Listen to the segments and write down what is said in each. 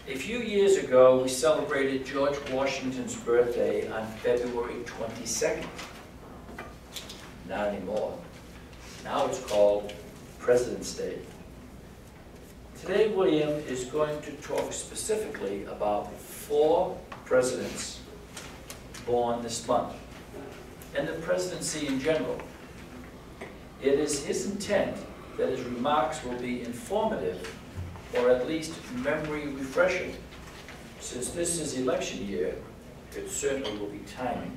A few years ago, we celebrated George Washington's birthday on February 22nd. Not anymore. Now it's called President's Day. Today, William is going to talk specifically about 4 presidents born this month, and the presidency in general. It is his intent that his remarks will be informative, or at least memory refreshing. Since this is election year, it certainly will be timely.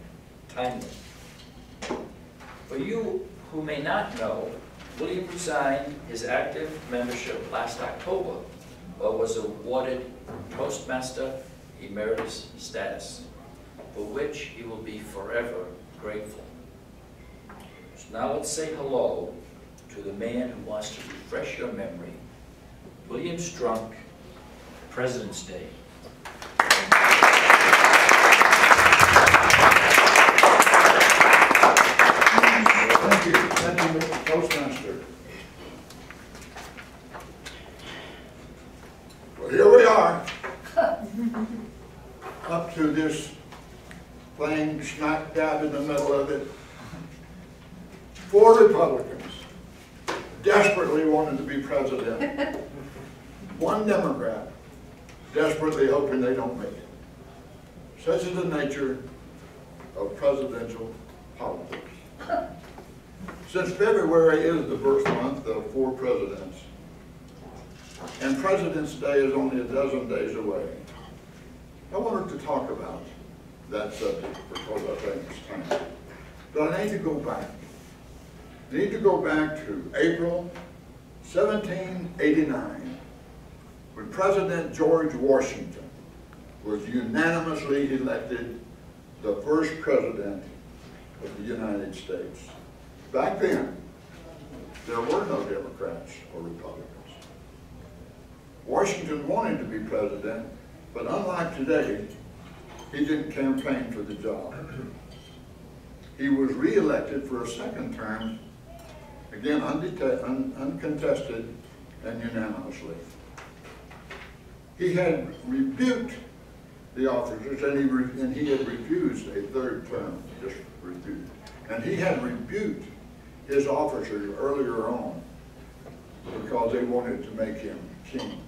For you who may not know, William resigned his active membership last October, but was awarded Toastmaster Emeritus status, for which he will be forever grateful. So now let's say hello to the man who wants to refresh your memory, William Strunk, President's Day. Thank you, Mr. Postmaster. Well, here we are, up to this thing smack dab in the middle of it. 4 Republicans desperately wanted to be president. 1 Democrat desperately hoping they don't make it. Such is the nature of presidential politics. Since February is the birth month of 4 presidents, and President's Day is only a dozen days away, I wanted to talk about that subject because I think it's time. But I need to go back. I need to go back to April 1789, when President George Washington was unanimously elected the first president of the United States. Back then, there were no Democrats or Republicans. Washington wanted to be president, but unlike today, he didn't campaign for the job. He was re-elected for a 2nd term, again uncontested and unanimously. He had rebuked the officers, and he had refused a 3rd term, just refused. And he had rebuked his officers earlier on because they wanted to make him king.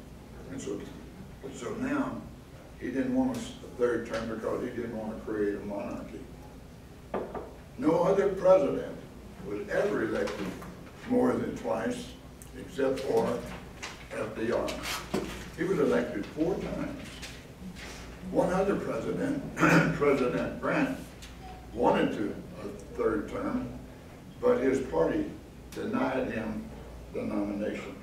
And so now he didn't want a 3rd term because he didn't want to create a monarchy. No other president was ever elected more than twice, except for FDR. He was elected 4 times. One other president, President Grant, wanted to a 3rd term, but his party denied him the nomination.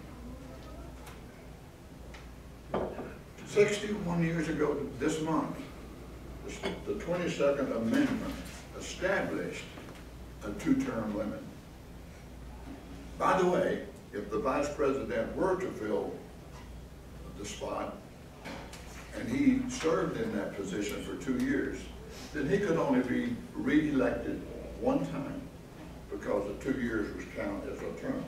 61 years ago this month, the 22nd Amendment established a 2-term limit. By the way, if the vice president were to fill the spot, and he served in that position for 2 years, then he could only be re-elected 1 time because the 2 years was counted as a term.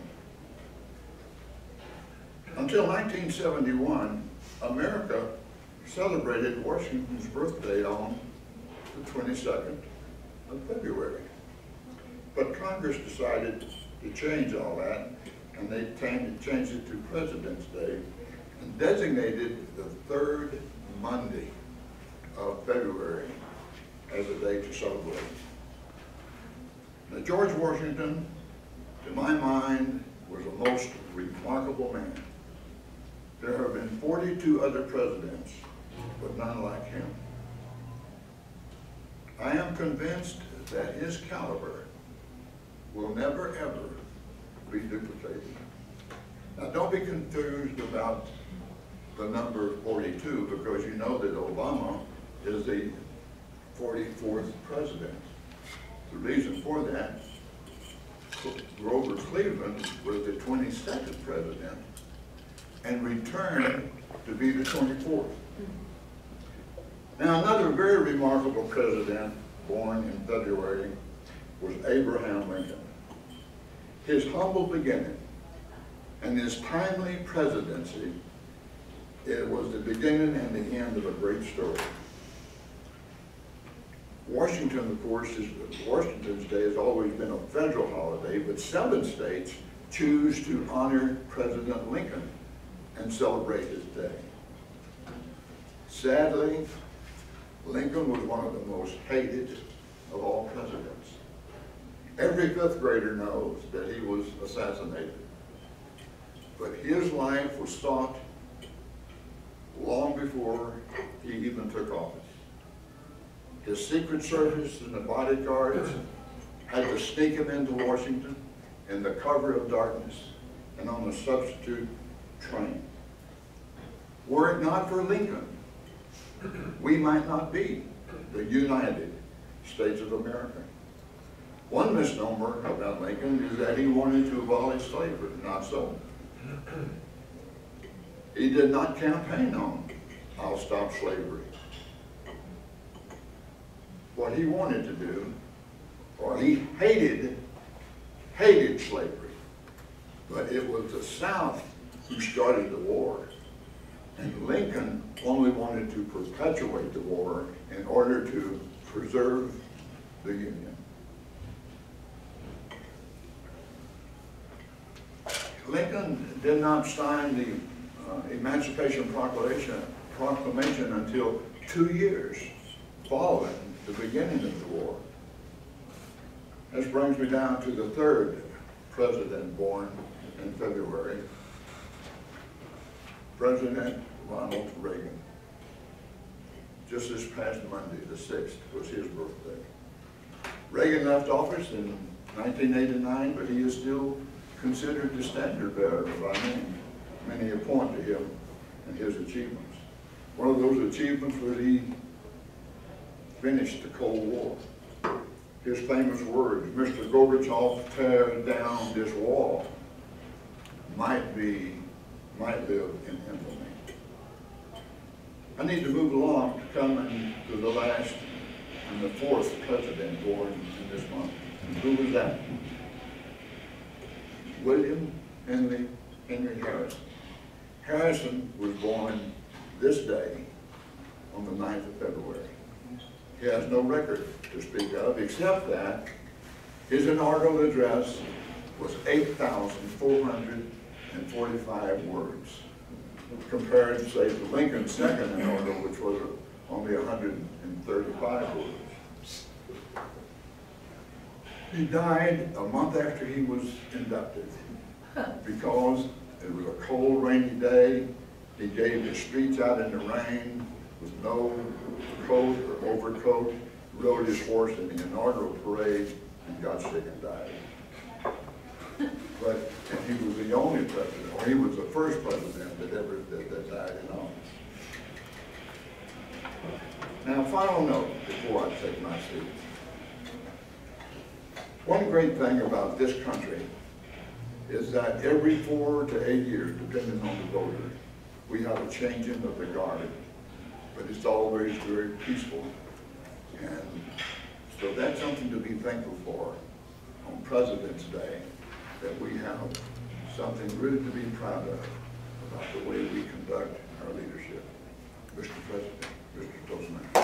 Until 1971, America celebrated Washington's birthday on the 22nd of February. But Congress decided to change all that, and they changed it to President's Day and designated the 3rd Monday of February as a day to celebrate. Now, George Washington, to my mind, was a most remarkable man. There have been 42 other presidents, but none like him. I am convinced that his caliber will never, ever be duplicated. Now, don't be confused about the number 42, because you know that Obama is the 44th president. The reason for that, Grover Cleveland was the 22nd president and returned to be the 24th. Now, another very remarkable president born in February was Abraham Lincoln. His humble beginning and his timely presidency It was the beginning and the end of a great story. Washington, of course, Washington's Day has always been a federal holiday, but 7 states choose to honor President Lincoln and celebrate his day. Sadly, Lincoln was one of the most hated of all presidents. Every 5th grader knows that he was assassinated. But his life was sought long before he even took office. His Secret Service and the bodyguards had to sneak him into Washington in the cover of darkness and on a substitute train. Were it not for Lincoln, we might not be the United States of America. One misnomer about Lincoln is that he wanted to abolish slavery. Not so. He did not campaign on, "I'll stop slavery." What he wanted to do, or he hated slavery, but it was the South who started the war. And Lincoln only wanted to perpetuate the war in order to preserve the Union. Lincoln did not sign the Emancipation Proclamation until 2 years following the beginning of the war. This brings me down to the 3rd president born in February, President Ronald Reagan. Just this past Monday, the 6th, was his birthday. Reagan left office in 1989, but he is still considered the standard bearer by many. Many point to him and his achievements. One of those achievements was he finished the Cold War. His famous words, "Mr. Gorbachev, tear down this wall," might live in infamy. I need to move along to come to the last and the 4th president born in this month. And who was that? William Henry Harrison. Harrison was born this day on the 9th of February. He has no record to speak of, except that his inaugural address was 8,445 words, compared, say, to Lincoln's second inaugural, which was only 135 words. He died a month after he was inducted because it was a cold, rainy day. He gave his speech out in the rain with no coat or overcoat, rode his horse in the inaugural parade, and got sick and died. And he was the only president, or he was the first president that died in office. Now, final note before I take my seat. One great thing about this country is that every 4 to 8 years, depending on the voter, we have a changing of the guard, but it's always very peaceful. And so that's something to be thankful for on President's Day, that we have something really to be proud of about the way we conduct our leadership. Mr. President, Mr. Toastmaster.